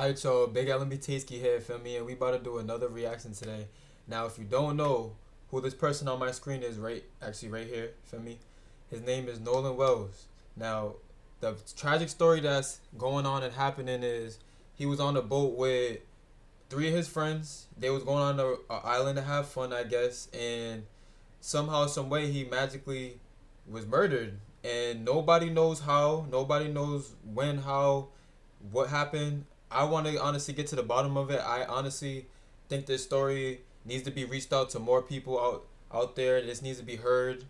Alright, so Big LMB Tasky here, feel me? And we about to do another reaction today. Now, if you don't know who this person on my screen is, right here, feel me? His name is Nolan Wells. Now, the tragic story that's going on and happening is he was on a boat with three of his friends. They was going on a island to have fun, I guess, and somehow, some way, he magically was murdered, and nobody knows how, nobody knows when, how, what happened. I want to honestly get to the bottom of it. I honestly think this story needs to be reached out to more people out there. This needs to be heard,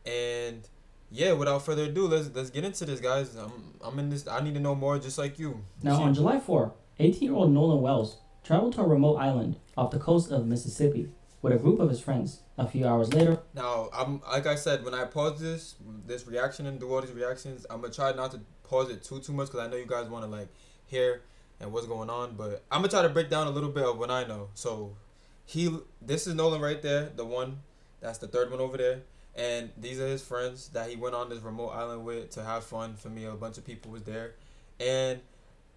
and yeah, without further ado, let's get into this, guys. I'm in this. I need to know more, just like you. Now, on July 4, 18-year-old Nolan Wells traveled to a remote island off the coast of Mississippi with a group of his friends. A few hours later, Now, I'm like I said, when I pause this reaction and do all these reactions, I'm gonna try not to pause it too much because I know you guys want to like hear and what's going on. But I'm gonna try to break down a little bit of what I know. So this is Nolan right there, the one that's the third one over there, and these are his friends that he went on this remote island with to have fun. For me, a bunch of people was there, and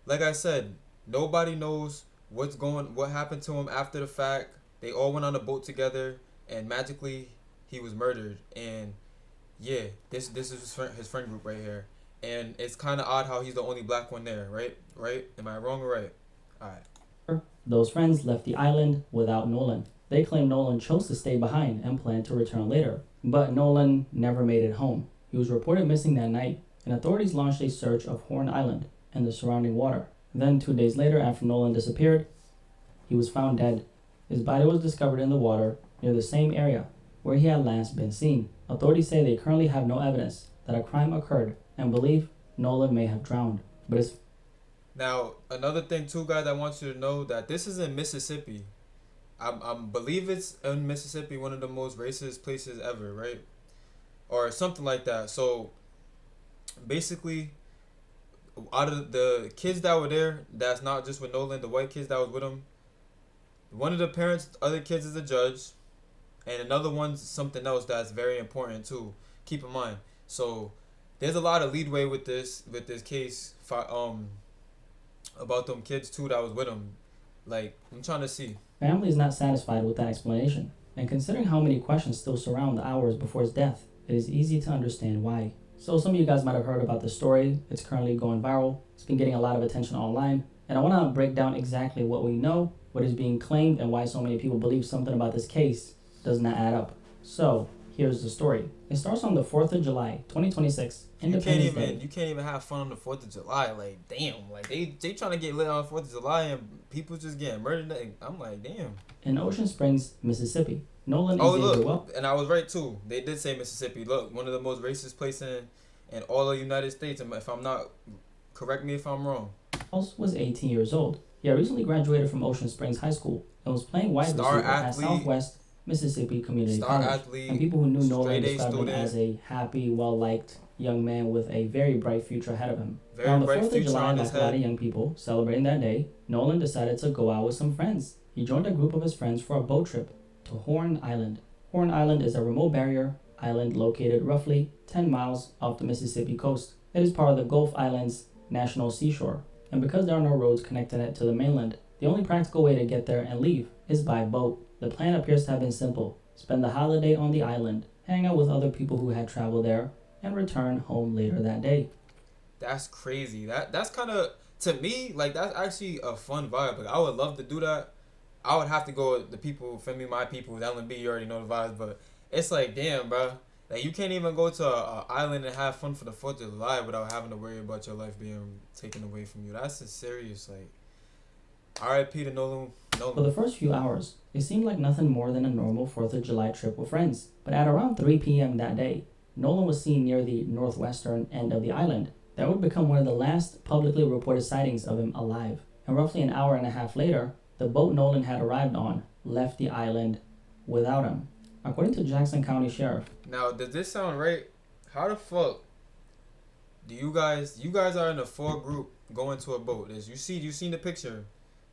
like I said, nobody knows what happened to him after the fact. They all went on a boat together, and magically he was murdered. And yeah, this is his friend group right here. And it's kind of odd how he's the only black one there, right? Right? Am I wrong or right? All right. those friends left the island without Nolan. They claim Nolan chose to stay behind and planned to return later, but Nolan never made it home. He was reported missing that night, and authorities launched a search of Horn Island and the surrounding water. Then, 2 days later, after Nolan disappeared, he was found dead. His body was discovered in the water near the same area where he had last been seen. Authorities say they currently have no evidence that a crime occurred and believe Nolan may have drowned. But it's Now, another thing too, guys, I want you to know that this is in Mississippi. I believe it's in Mississippi, one of the most racist places ever, right? Or something like that. So basically, out of the kids that were there, that's not just with Nolan, the white kids that was with him, one of the parents, other kids is a judge, and another one's something else that's very important too. Keep in mind. So there's a lot of leadway with this case. About them kids too that was with him. Like, I'm trying to see. family is not satisfied with that explanation, and considering how many questions still surround the hours before his death, it is easy to understand why. So some of you guys might have heard about the story. It's currently going viral. It's been getting a lot of attention online, and I want to break down exactly what we know, what is being claimed, and why so many people believe something about this case does not add up. So here's the story. It starts on the 4th of July, 2026, Independence Day. You can't even have fun on the 4th of July. Like, damn, like they trying to get lit on the 4th of July and people just getting murdered. I'm like, damn. In Ocean Springs, Mississippi. Nolan Oh, is look, and I was right too. They did say Mississippi. Look, one of the most racist places in all of the United States. And if I'm not, correct me if I'm wrong. Wells was 18 years old. He had recently graduated from Ocean Springs High School and was playing wide Star receiver at athlete. Southwest Mississippi Community Star College. athlete, And people who knew Nolan straight A described him student. as a happy, well-liked young man with a very bright future ahead of him. Very On the bright 4th of future July, on like his a lot of head. young people celebrating that day, Nolan decided to go out with some friends. He joined a group of his friends for a boat trip to Horn Island. Horn Island is a remote barrier island located roughly 10 miles off the Mississippi coast. It is part of the Gulf Islands National Seashore, and because there are no roads connecting it to the mainland, the only practical way to get there and leave is by boat. The plan appears to have been simple: spend the holiday on the island, hang out with other people who had traveled there, and return home later that day. That's crazy. That's kind of, to me, like, that's actually a fun vibe. Like, I would love to do that. I would have to go with the people, for me, my people, LNB, you already know the vibes, but it's like, damn, bro. Like, you can't even go to a island and have fun for the 4th of July without having to worry about your life being taken away from you. That's a serious, like, R.I.P. to Nolan. For the first few hours, it seemed like nothing more than a normal 4th of July trip with friends. But at around 3 p.m. that day, Nolan was seen near the northwestern end of the island. That would become one of the last publicly reported sightings of him alive. And roughly an hour and a half later, the boat Nolan had arrived on left the island without him. According to Jackson County Sheriff, Now, does this sound right? How the fuck do you guys are in a 4 group going to a boat? You seen the picture.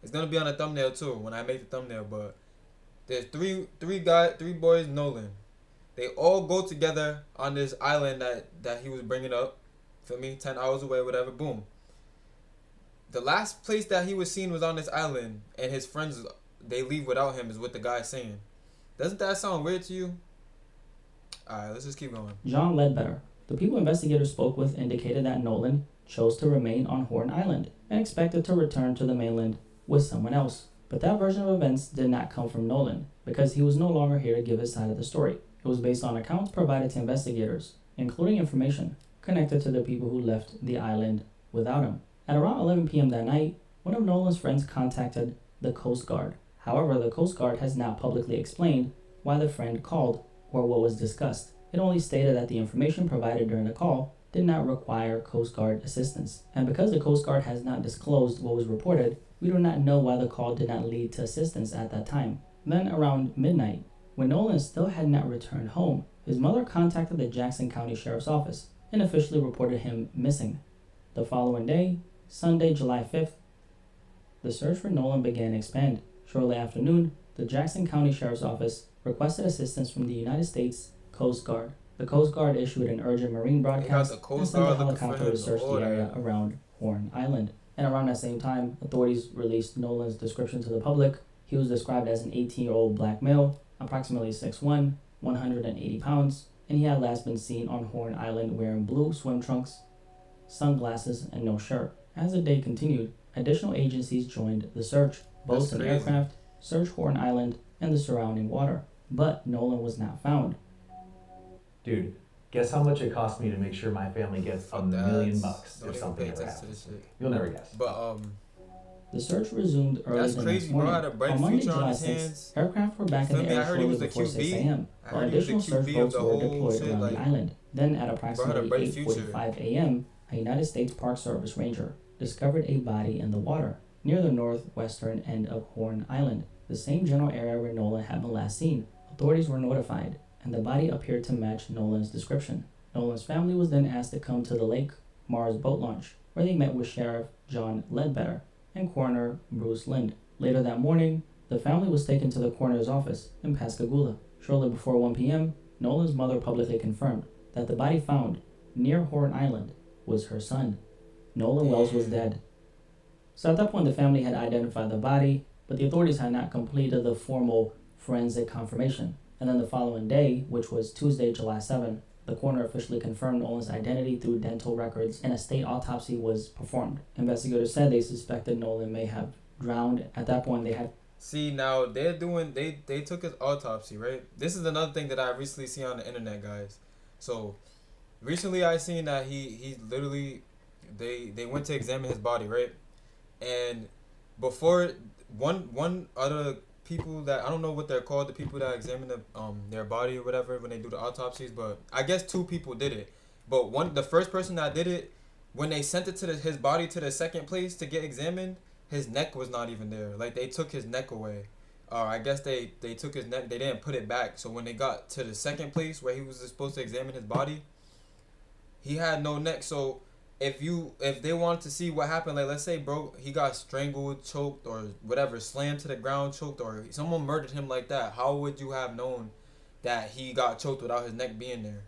It's gonna be on the thumbnail too when I make the thumbnail, but there's three boys, Nolan. They all go together on this island that he was bringing up. For me, 10 hours away, whatever. Boom. the last place that he was seen was on this island, and his friends they leave without him is what the guy's saying. Doesn't that sound weird to you? All right, let's just keep going. John Ledbetter. The people investigators spoke with indicated that Nolan chose to remain on Horn Island and expected to return to the mainland with someone else. But that version of events did not come from Nolan because he was no longer here to give his side of the story. It was based on accounts provided to investigators, including information connected to the people who left the island without him. At around 11 p.m. that night, one of Nolan's friends contacted the Coast Guard. However, the Coast Guard has not publicly explained why the friend called or what was discussed. It only stated that the information provided during the call did not require Coast Guard assistance. And because the Coast Guard has not disclosed what was reported, we do not know why the call did not lead to assistance at that time. Then around midnight, when Nolan still had not returned home, his mother contacted the Jackson County Sheriff's Office and officially reported him missing. The following day, Sunday, July 5th, the search for Nolan began to expand. Shortly after noon, the Jackson County Sheriff's Office requested assistance from the United States Coast Guard. The Coast Guard issued an urgent marine broadcast and sent a helicopter to search the area around Horn Island. And around that same time, authorities released Nolan's description to the public. He was described as an 18-year-old black male, approximately 6'1", 180 pounds, and he had last been seen on Horn Island wearing blue swim trunks, sunglasses, and no shirt. As the day continued, additional agencies joined the search. Boats and aircraft searched Horn Island and the surrounding water, but Nolan was not found. Dude, guess how much it cost me to make sure my family gets $1 million if something ever happens. You'll never guess. But the search resumed early the next morning. On Monday, July 6th, aircraft were back in the air shortly before 6 a.m., while additional search boats were deployed around the island. Then at approximately 8:45 a.m., a United States Park Service ranger discovered a body in the water near the northwestern end of Horn Island, the same general area where Nolan had been last seen. Authorities were notified, and the body appeared to match Nolan's description. Nolan's family was then asked to come to the Lake Mars boat launch, where they met with Sheriff John Ledbetter and Coroner Bruce Lind. Later that morning, the family was taken to the coroner's office in Pascagoula. Shortly before 1 p.m., Nolan's mother publicly confirmed that the body found near Horn Island was her son. Nolan Wells was dead. So at that point, the family had identified the body, but the authorities had not completed the formal forensic confirmation. And then the following day, which was Tuesday, July 7th, the coroner officially confirmed Nolan's identity through dental records, and a state autopsy was performed. Investigators said they suspected Nolan may have drowned. At that point, they had... See, now they're doing... They took his autopsy, right? This is another thing that I recently see on the internet, guys. So, recently I seen that he literally... They went to examine his body, right? And before... One other... people that I don't know what they're called, the people that examine their body or whatever when they do the autopsies, but I guess 2 people did it. But the first person that did it, when they sent it to his body to the second place to get examined, his neck was not even there. Like, they took his neck away. I guess they took his neck, they didn't put it back. So when they got to the second place where he was supposed to examine his body, he had no neck. So if they wanted to see what happened, like, let's say, bro, he got strangled, choked, or whatever, slammed to the ground, choked, or someone murdered him like that, how would you have known that he got choked without his neck being there?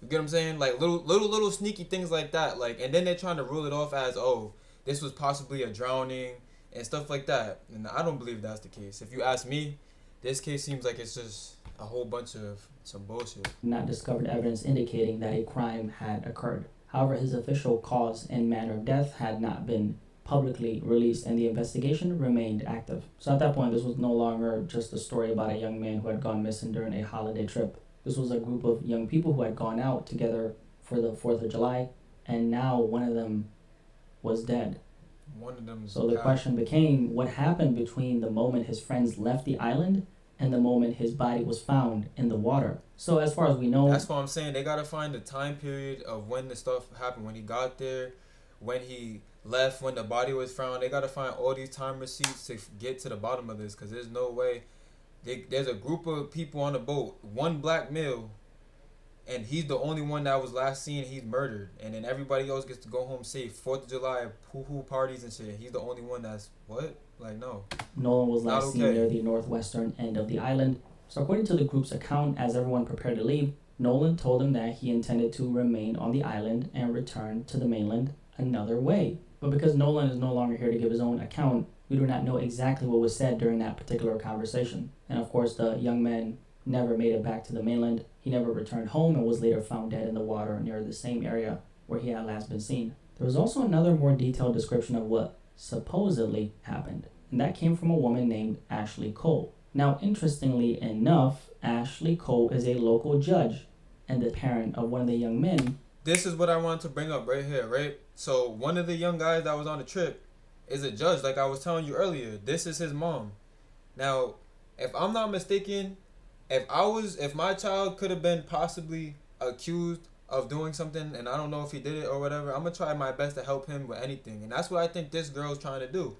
You get what I'm saying? Like, little sneaky things like that. Like, and then they're trying to rule it off as, oh, this was possibly a drowning and stuff like that. And I don't believe that's the case. If you ask me, this case seems like it's just a whole bunch of some bullshit. Not discovered evidence indicating that a crime had occurred. However, his official cause and manner of death had not been publicly released, and the investigation remained active. So at that point, this was no longer just a story about a young man who had gone missing during a holiday trip. This was a group of young people who had gone out together for the 4th of July, and now one of them was dead. So the question became, what happened between the moment his friends left the island and the moment his body was found in the water? So as far as we know... That's what I'm saying. They got to find the time period of when the stuff happened, when he got there, when he left, when the body was found. They got to find all these time receipts to get to the bottom of this, because there's no way. There's a group of people on the boat, one black male, and he's the only one that was last seen. He's murdered, and then everybody else gets to go home safe. 4th of July, hoo-hoo parties and shit. He's the only one that's... What? Like, no. Nolan was last seen near the northwestern end of the island. So according to the group's account, as everyone prepared to leave, Nolan told them that he intended to remain on the island and return to the mainland another way. But because Nolan is no longer here to give his own account, we do not know exactly what was said during that particular conversation. And of course, the young man never made it back to the mainland. He never returned home and was later found dead in the water near the same area where he had last been seen. There was also another more detailed description of what supposedly happened, and that came from a woman named Ashley Cole. Now, interestingly enough, Ashley Cole is a local judge and the parent of one of the young men. This is what I wanted to bring up right here, right? So one of the young guys that was on the trip is a judge, like I was telling you earlier. This is his mom. Now, if I'm not mistaken, if my child could have been possibly accused of doing something and I don't know if he did it or whatever, I'm gonna try my best to help him with anything. And that's what I think this girl's trying to do.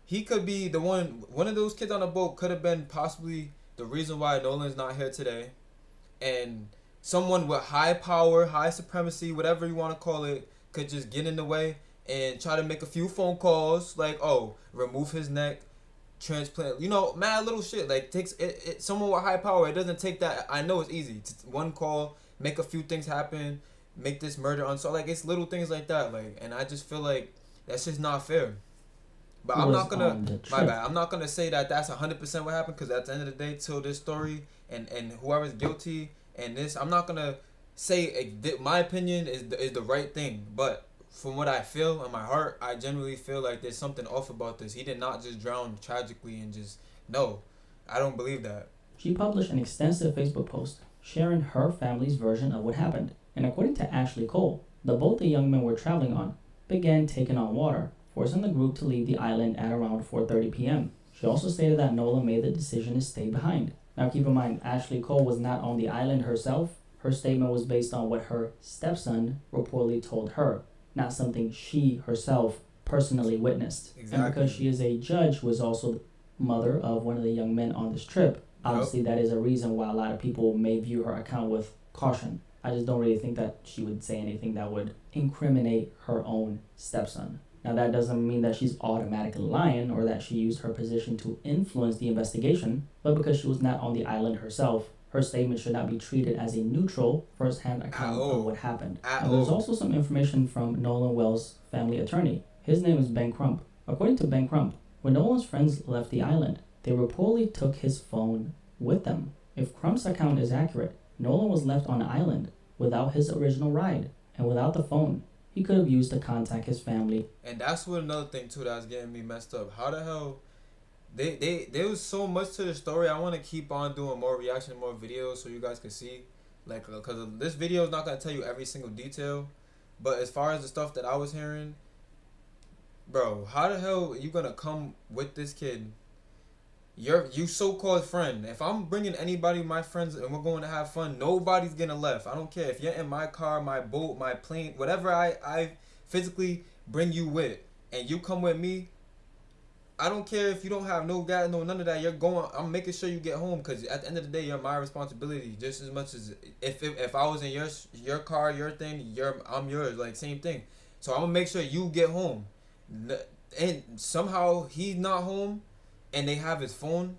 He could be the one of those kids on the boat could have been possibly the reason why Nolan's not here today. And someone with high power, high supremacy, whatever you want to call it, could just get in the way and try to make a few phone calls like, oh, remove his neck, transplant, mad little shit. Like, takes it someone with high power, it doesn't take that. I know it's easy. One call, make a few things happen, make this murder unsolved. Like, it's little things like that. Like, and I just feel like that's just not fair. But I'm not gonna, my bad, I'm not gonna say that that's 100% what happened, because at the end of the day, till this story and whoever's guilty and this, I'm not gonna say my opinion is the right thing. But from what I feel in my heart, I genuinely feel like there's something off about this. He did not just drown tragically and just, no, I don't believe that. She published an extensive Facebook post sharing her family's version of what happened. And according to Ashley Cole, the boat the young men were traveling on began taking on water, forcing the group to leave the island at around 4:30 p.m. She also stated that Nolan made the decision to stay behind. Now keep in mind, Ashley Cole was not on the island herself. Her statement was based on what her stepson reportedly told her, not something she herself personally witnessed. Exactly. And because she is a judge who is also the mother of one of the young men on this trip, obviously that is a reason why a lot of people may view her account with caution. I just don't really think that she would say anything that would incriminate her own stepson. Now that doesn't mean that she's automatically lying or that she used her position to influence the investigation, but because she was not on the island herself, her statement should not be treated as a neutral, first-hand account of what happened. Now, there's also some information from Nolan Wells' family attorney. His name is Ben Crump. According to Ben Crump, when Nolan's friends left the island, they reportedly took his phone with them. If Crump's account is accurate, Nolan was left on the island without his original ride and without the phone he could have used to contact his family. And that's what another thing too that's getting me messed up. How the hell there was so much to the story. I want to keep on doing more reaction, more videos so you guys can see, like, because this video is not going to tell you every single detail, but as far as the stuff that I was hearing, bro, how the hell are you going to come with this kid, you so-called friend? If I'm bringing anybody, my friends, and we're going to have fun, nobody's gonna left. I don't care if you're in my car, my boat, my plane, whatever I physically bring you with, and you come with me, I don't care if you don't have no gas, no none of that. You're going. I'm making sure you get home, because at the end of the day, you're my responsibility just as much as if I was in your car, your thing, I'm yours. Like, same thing. So I'm gonna make sure you get home, and somehow he's not home, and they have his phone.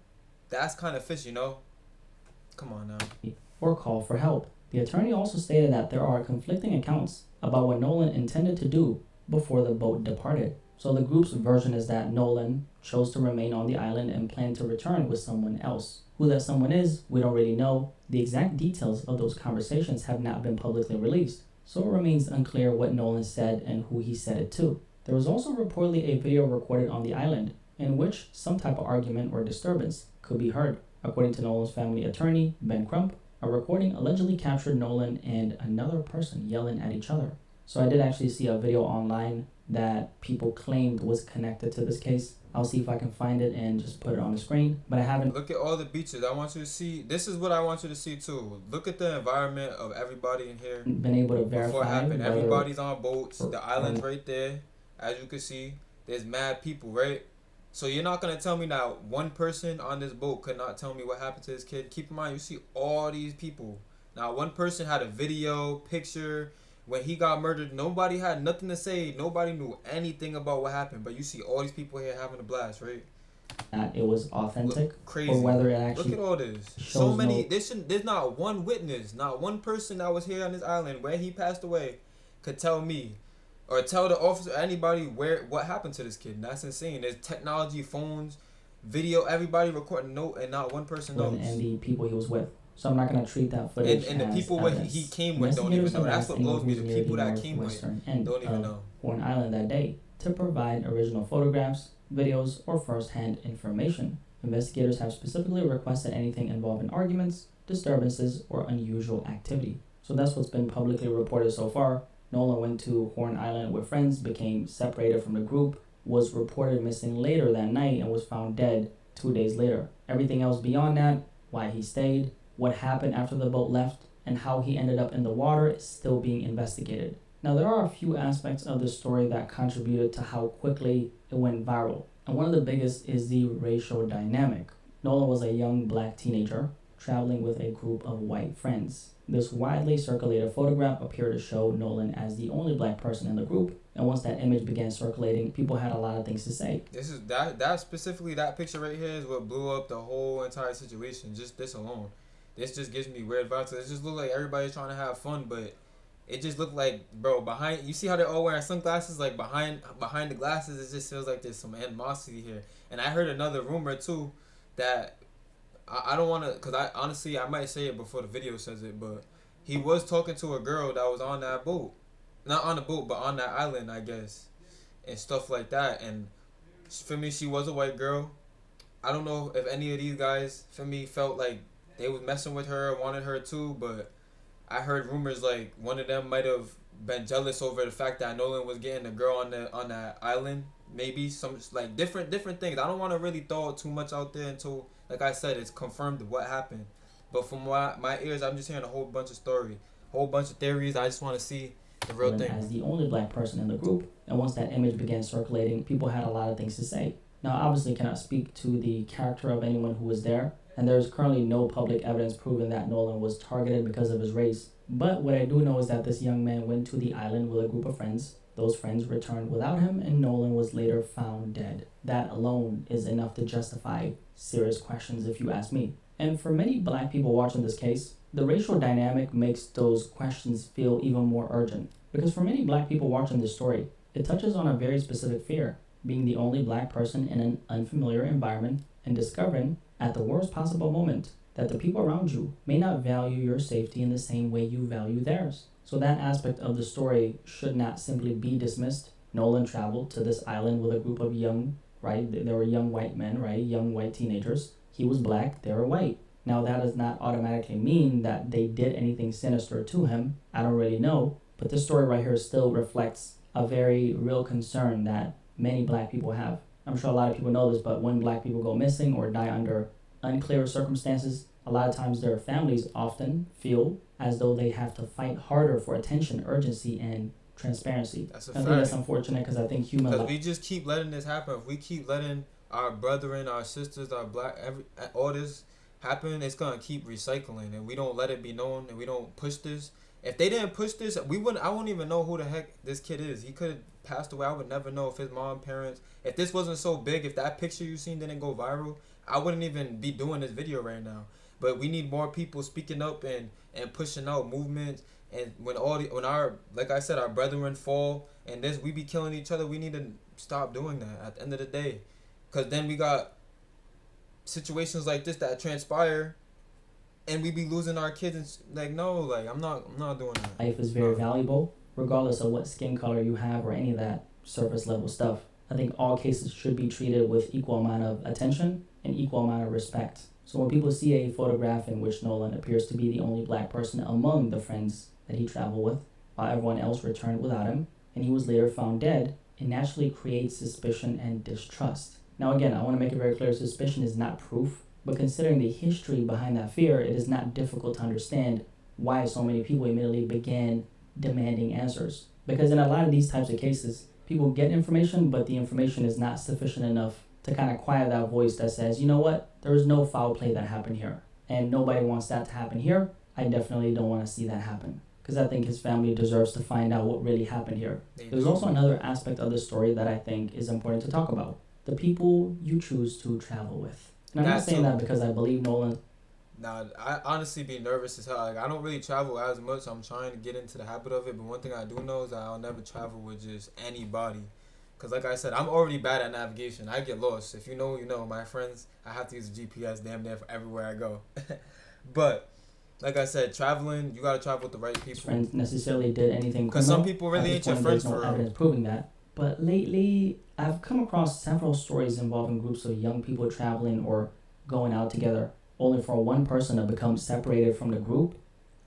That's kind of fishy, Come on now. Or call for help. The attorney also stated that there are conflicting accounts about what Nolan intended to do before the boat departed. So the group's version is that Nolan chose to remain on the island and planned to return with someone else. Who that someone is, we don't really know. The exact details of those conversations have not been publicly released, so it remains unclear what Nolan said and who he said it to. There was also reportedly a video recorded on the island in which some type of argument or disturbance could be heard. According to Nolan's family attorney, Ben Crump, a recording allegedly captured Nolan and another person yelling at each other. So I did actually see a video online that people claimed was connected to this case. I'll see if I can find it and just put it on the screen, but I haven't. Look at all the beaches. I want you to see. This is what I want you to see too. Look at the environment of everybody in here. Been able to verify. Before it happened, everybody's on boats. The island's right there, as you can see. There's mad people, right? So you're not gonna tell me that one person on this boat could not tell me what happened to this kid. Keep in mind, you see all these people. Now, one person had a video, picture. When he got murdered, nobody had nothing to say. Nobody knew anything about what happened. But you see all these people here having a blast, right? That it was authentic. Look, crazy. Or whether it actually. Look at all this. So many. There's not one witness, not one person that was here on this island when he passed away could tell me or tell the officer, anybody, what happened to this kid. And that's insane. There's technology, phones, video, everybody recording note, and not one person knows. And the people he was with. So I'm not going to treat that footage and the as people evidence. he came with don't even know. That's what blows me. The people that came with end don't even of know. Horn Island that day to provide original photographs, videos, or first-hand information. Investigators have specifically requested anything involving arguments, disturbances, or unusual activity. So that's what's been publicly reported so far. Nolan went to Horn Island with friends, became separated from the group, was reported missing later that night, and was found dead 2 days later. Everything else beyond that, why he stayed, what happened after the boat left, and how he ended up in the water is still being investigated. Now, there are a few aspects of the story that contributed to how quickly it went viral. And one of the biggest is the racial dynamic. Nolan was a young black teenager traveling with a group of white friends. This widely circulated photograph appeared to show Nolan as the only black person in the group, and once that image began circulating, people had a lot of things to say. This is that specifically, that picture right here is what blew up the whole entire situation. Just this alone. This just gives me weird vibes. It just looked like everybody's trying to have fun, but it just looked like, bro, behind, you see how they're all wearing sunglasses? Like behind the glasses, it just feels like there's some animosity here. And I heard another rumor too that I don't want to, because I honestly, I might say it before the video says it, but he was talking to a girl that was on that boat. Not on the boat, but on that island, I guess. And stuff like that. And for me, she was a white girl. I don't know if any of these guys, for me, felt like they was messing with her, wanted her too, but I heard rumors like one of them might have been jealous over the fact that Nolan was getting a girl on that island. Maybe some like different things. I don't want to really throw too much out there until, like I said, it's confirmed what happened. But from my ears, I'm just hearing a whole bunch of story, whole bunch of theories. I just want to see the real thing. As the only black person in the group, and once that image began circulating, people had a lot of things to say. Now, obviously, cannot speak to the character of anyone who was there, and there is currently no public evidence proving that Nolan was targeted because of his race. But what I do know is that this young man went to the island with a group of friends. Those friends returned without him, and Nolan was later found dead. That alone is enough to justify serious questions, if you ask me. And for many black people watching this case, the racial dynamic makes those questions feel even more urgent. Because for many black people watching this story, it touches on a very specific fear, being the only black person in an unfamiliar environment and discovering, at the worst possible moment, that the people around you may not value your safety in the same way you value theirs. So that aspect of the story should not simply be dismissed. Nolan traveled to this island with a group of young, right? There were young white men, right? Young white teenagers. He was black, they were white. Now that does not automatically mean that they did anything sinister to him. I don't really know. But this story right here still reflects a very real concern that many black people have. I'm sure a lot of people know this, but when black people go missing or die under unclear circumstances, a lot of times their families often feel as though they have to fight harder for attention, urgency, and transparency. That's a I think that's unfortunate because I think because we just keep letting this happen. If we keep letting our brethren, our sisters, our black, all this happen, it's gonna keep recycling, and we don't let it be known, and we don't push this. If they didn't push this, I wouldn't even know who the heck this kid is. He could have passed away. I would never know if his mom, parents, if this wasn't so big, if that picture you seen didn't go viral, I wouldn't even be doing this video right now. But we need more people speaking up and pushing out movements. And when our, like I said, our brethren fall and this, we be killing each other, we need to stop doing that at the end of the day. Because then we got situations like this that transpire and we be losing our kids. And like, no, like, I'm not doing that. Life is very valuable, regardless of what skin color you have or any of that surface level stuff. I think all cases should be treated with equal amount of attention and equal amount of respect. So when people see a photograph in which Nolan appears to be the only black person among the friends that he traveled with, while everyone else returned without him, and he was later found dead, it naturally creates suspicion and distrust. Now again, I want to make it very clear, suspicion is not proof, but considering the history behind that fear, it is not difficult to understand why so many people immediately began demanding answers. Because in a lot of these types of cases, people get information, but the information is not sufficient enough to kind of quiet that voice that says, you know what, there was no foul play that happened here. And nobody wants that to happen here. I definitely don't want to see that happen. Because I think his family deserves to find out what really happened here. There's also another aspect of the story that I think is important to talk about. The people you choose to travel with. And I'm not saying that because I believe Nolan Nah, I honestly be nervous as hell. Like, I don't really travel as much. So I'm trying to get into the habit of it. But one thing I do know is that I'll never travel with just anybody. Cause like I said, I'm already bad at navigation. I get lost. If you know, you know. My friends, I have to use a GPS damn near for everywhere I go. But like I said, traveling, you gotta travel with the right His people. friends necessarily did anything Cause criminal. some people At really this ain't your point, friends there's no for real. evidence proving that. But lately, I've come across several stories involving groups of young people traveling or going out together, only for one person to become separated from the group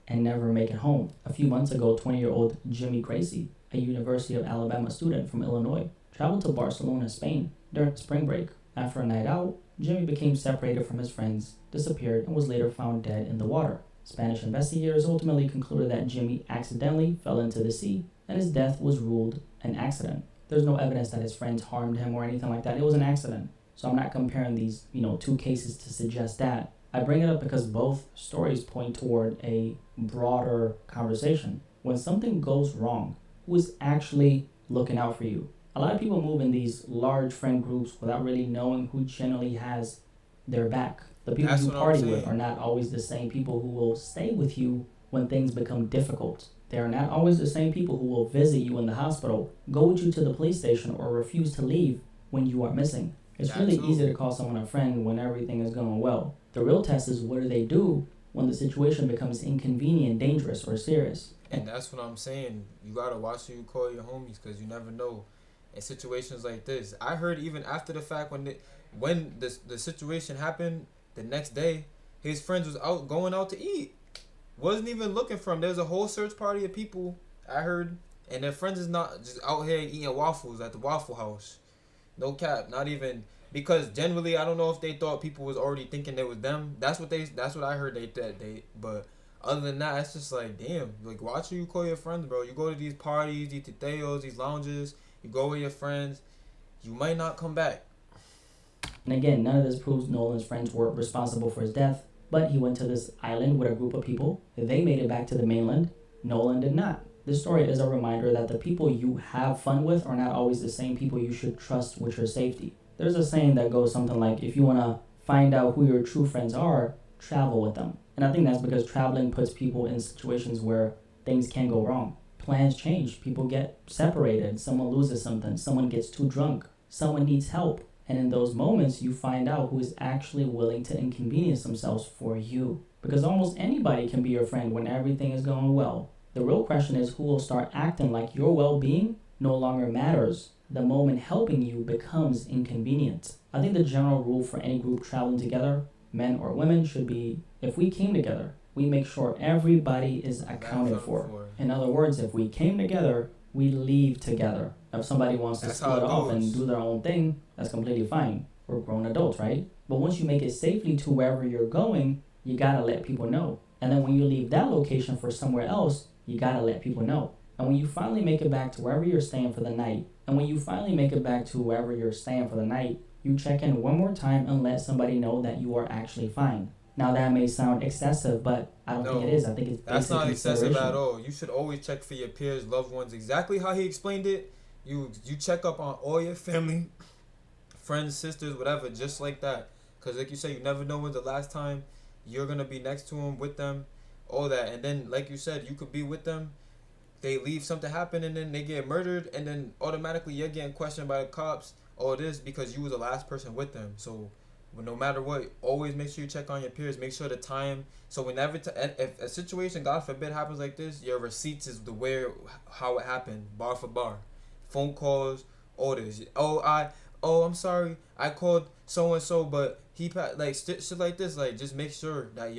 and never make it home. A few months ago, 20-year-old Jimmy Gracie, a University of Alabama student from Illinois, traveled to Barcelona, Spain during spring break. After a night out, Jimmy became separated from his friends, disappeared, and was later found dead in the water. Spanish investigators ultimately concluded that Jimmy accidentally fell into the sea, and his death was ruled an accident. There's no evidence that his friends harmed him or anything like that. It was an accident. So I'm not comparing these, two cases to suggest that. I bring it up because both stories point toward a broader conversation. When something goes wrong, who is actually looking out for you? A lot of people move in these large friend groups without really knowing who generally has their back. The people That's you what I'm party with saying. are not always the same people who will stay with you when things become difficult. They are not always the same people who will visit you in the hospital, go with you to the police station, or refuse to leave when you are missing. It's That really easy too. to call someone a friend when everything is going well. The real test is what do they do when the situation becomes inconvenient, dangerous, or serious. And that's what I'm saying. You gotta watch who you call your homies, cause you never know. In situations like this, I heard even after the fact when the situation happened, the next day, his friends was out going out to eat. Wasn't even looking for him. There's a whole search party of people I heard, and their friends is not just out here eating waffles at the Waffle House. No cap, not even because generally I don't know if they thought people was already thinking it was them. That's what I heard they but other than that, it's just like damn, like watch who you call your friends, bro. You go to these parties, these teteos, these lounges, you go with your friends, you might not come back. And again, none of this proves Nolan's friends were responsible for his death, but he went to this island with a group of people. They made it back to the mainland. Nolan did not. This story is a reminder that the people you have fun with are not always the same people you should trust with your safety. There's a saying that goes something like, if you want to find out who your true friends are, travel with them. And I think that's because traveling puts people in situations where things can go wrong. Plans change, people get separated, someone loses something, someone gets too drunk, someone needs help. And in those moments, you find out who is actually willing to inconvenience themselves for you. Because almost anybody can be your friend when everything is going well. The real question is who will start acting like your well being no longer matters. The moment helping you becomes inconvenient. I think the general rule for any group traveling together, men or women, should be if we came together, we make sure everybody is accounted for. In other words, if we came together, we leave together. If somebody wants to That's how split it off and goes. do their own thing, that's completely fine. We're grown adults, right? But once you make it safely to wherever you're going, you gotta let people know. And then when you leave that location for somewhere else, you gotta let people know. And when you finally make it back to wherever you're staying for the night, you check in one more time and let somebody know that you are actually fine. Now that may sound excessive, but I don't think it No, is. I think it's that's basic not excessive at consideration. all. You should always check for your peers, loved ones. Exactly how he explained it. You check up on all your family, friends, sisters, whatever, just like that. Cause like you said, you never know when's the last time you're gonna be next to them, with them, all that. And then, like you said, you could be with them. They leave, something happen, and then they get murdered, and then automatically you're getting questioned by the cops. All this because you was the last person with them. So, well, no matter what, always make sure you check on your peers. Make sure the time. So whenever if a situation, God forbid, happens like this, your receipts is the where how it happened, bar for bar, phone calls, all this. I'm sorry, I called so and so, but like shit like this. Like just make sure that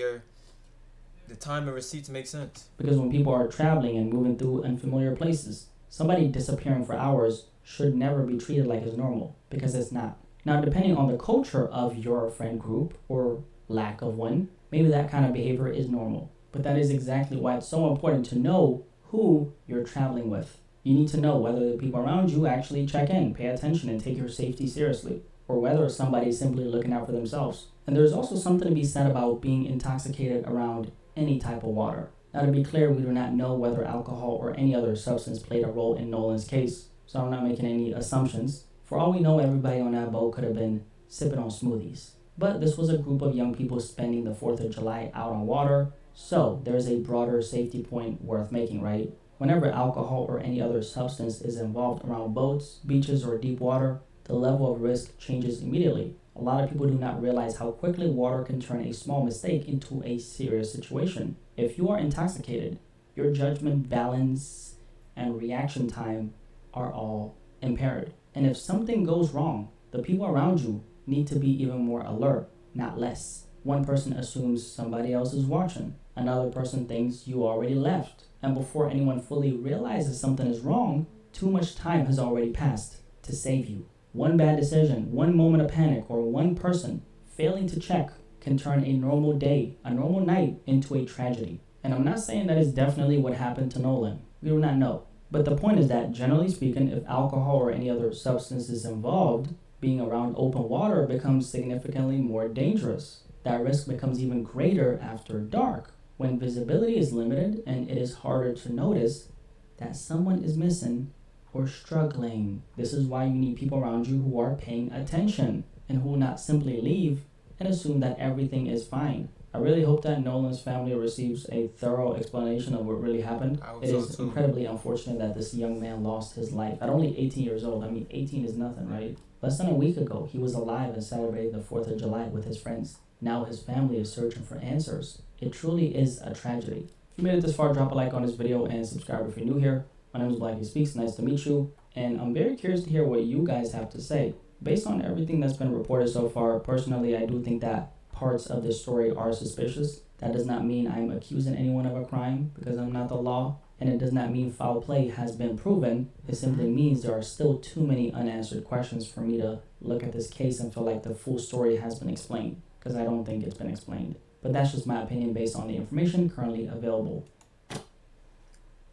the time and receipts make sense. Because when people are traveling and moving through unfamiliar places, somebody disappearing for hours should never be treated like it's normal, because it's not. Now, depending on the culture of your friend group or lack of one, maybe that kind of behavior is normal. But that is exactly why it's so important to know who you're traveling with. You need to know whether the people around you actually check in, pay attention, and take your safety seriously, or whether somebody's simply looking out for themselves. And there's also something to be said about being intoxicated around any type of water. Now, to be clear, we do not know whether alcohol or any other substance played a role in Nolan's case, so I'm not making any assumptions. For all we know, everybody on that boat could have been sipping on smoothies. But this was a group of young people spending the 4th of July out on water, so there's a broader safety point worth making, right? Whenever alcohol or any other substance is involved around boats, beaches, or deep water, the level of risk changes immediately. A lot of people do not realize how quickly water can turn a small mistake into a serious situation. If you are intoxicated, your judgment, balance, and reaction time are all impaired. And if something goes wrong, the people around you need to be even more alert, not less. One person assumes somebody else is watching, another person thinks you already left, and before anyone fully realizes something is wrong, too much time has already passed to save you. One bad decision, one moment of panic, or one person failing to check can turn a normal day, a normal night, into a tragedy. And I'm not saying that is definitely what happened to Nolan. We do not know. But the point is that, generally speaking, if alcohol or any other substance is involved, being around open water becomes significantly more dangerous. That risk becomes even greater after dark, when visibility is limited and it is harder to notice that someone is missing or struggling. This is why you need people around you who are paying attention and who will not simply leave and assume that everything is fine. I really hope that Nolan's family receives a thorough explanation of what really happened. It is incredibly unfortunate that this young man lost his life at only 18 years old. I mean, 18 is nothing, right? Less than a week ago, he was alive and celebrating the 4th of July with his friends. Now his family is searching for answers. It truly is a tragedy. If you made it this far, drop a like on this video and subscribe if you're new here. My name is Blackie Speaks. Nice to meet you. And I'm very curious to hear what you guys have to say. Based on everything that's been reported so far, personally, I do think that parts of this story are suspicious. That does not mean I'm accusing anyone of a crime, because I'm not the law, and it does not mean foul play has been proven. It simply means there are still too many unanswered questions for me to look at this case and feel like the full story has been explained, because I don't think it's been explained. But that's just my opinion based on the information currently available.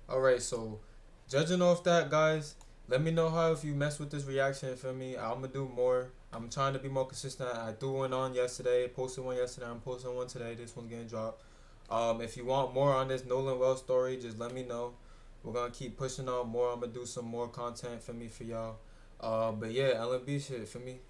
Alright, so judging off that, guys, let me know how if you mess with this reaction. For me, I'm gonna do more. I'm trying to be more consistent. I threw one on yesterday, posted one yesterday. I'm posting one today. This one's getting dropped. If you want more on this Nolan Wells story, just let me know. We're gonna keep pushing on more. I'm gonna do some more content for me for y'all. But yeah, LMB shit for me.